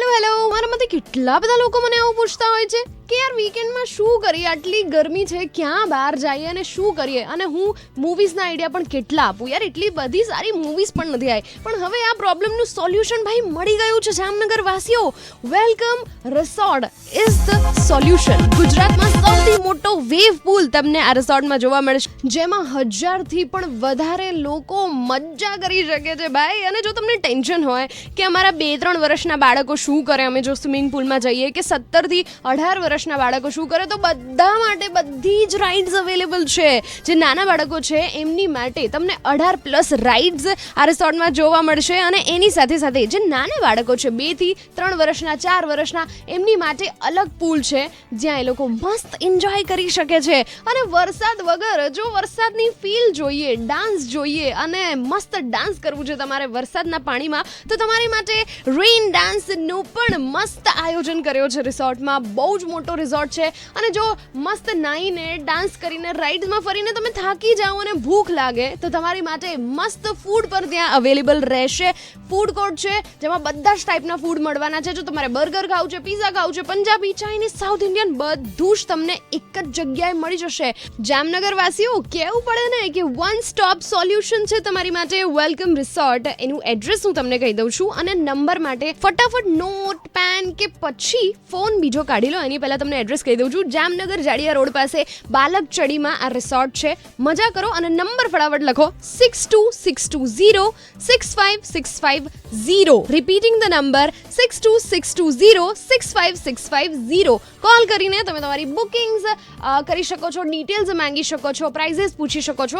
Hello મારા મતે કેટલા બધા લોકો મને આવું પૂછતા હોય છે કે યાર વીકેન્ડમાં શું કરીએ, આટલી ગરમી છે, ક્યાં બહાર જઈએ અને શું કરીએ. અને હું મૂવીઝના આઈડિયા પણ કેટલા આપું યાર, એટલી બધી સારી મૂવીઝ પણ નથી આવી. પણ હવે આ પ્રોબ્લેમનું સોલ્યુશન ભાઈ મળી ગયું છે જામનગર વાસીઓ. Welcome resort is the solution. ગુજરાતમાં સૌથી મોટો વેવ પૂલ તમને આ રિસોર્ટમાં જોવા મળશે, જેમાં 1000થી પણ વધારે લોકો મજા કરી શકે છે ભાઈ. અને જો તમને ટેન્શન હોય કે અમારા 2-3 વર્ષના બાળકો શું કરે અમે જો સ્વિમિંગ પુલમાં જઈએ, કે 17થી 18 વર્ષના બાળકો શું કરે, તો બધા માટે બધી જ રાઇડ્સ અવેલેબલ છે. જે નાના બાળકો છે એમની માટે તમને 18+ રાઇડ્સ આ રિસોર્ટમાં જોવા મળશે. અને એની સાથે સાથે જે નાના બાળકો છે 2 થી 3 વર્ષના, 4 વર્ષના, એમની માટે અલગ પૂલ છે જ્યાં એ લોકો મસ્ત એન્જોય કરી શકે છે. અને વરસાદ વગર જો વરસાદની ફીલ જોઈએ, ડાન્સ જોઈએ અને મસ્ત ડાન્સ કરવું છે તમારે વરસાદના પાણીમાં, તો તમારી માટે રેઇન ડાન્સનું પણ મસ્ત આયોજન કર્યો છે રિસોર્ટમાં. બહુ જ મોટો રિસોર્ટ છે. અને જો મસ્ત નાહીને ડાન્સ કરીને રાઇડ્સમાં ફરીને તમે થાકી જાઓ અને ભૂખ લાગે, તો તમારી માટે મસ્ત ફૂડ પર ત્યાં અવેલેબલ રહેશે. ફૂડ કોર્ટ છે જેમાં બધા જ ટાઈપના ફૂડ મળવાના છે. જો તમારે બર્ગર ખાવું છે, પિઝા ખાવું છે, પંજાબી, ચાઇનીઝ, સાઉથ ઇન્ડિયન, બધું જ તમને એક જ જગ્યાએ મળી જશે. જામનગર વાસીઓ કહેવું પડે ને કે વન સ્ટોપ સોલ્યુશન છે તમારી માટે વેલકમ રિસોર્ટ. એનું એડ્રેસ હું તમને કહી દઉં છું અને નંબર માટે ફટાફટ નોટ પેન કે પછી ફોન બીજો કાઢી લો. એની પહેલાં તમને એડ્રેસ કહી દઉં છું. જામનગર જાડિયા રોડ પાસે બાલકચડીમાં આ રિસોર્ટ છે. મજા કરો અને નંબર ફટાફટ લખો 6262065650. Repeating the number 6262065650. કોલ કરીને તમે તમારી બુકિંગ્સ કરી શકો છો, ડિટેલ્સ માંગી શકો છો, પ્રાઇઝીસ પૂછી શકો છો.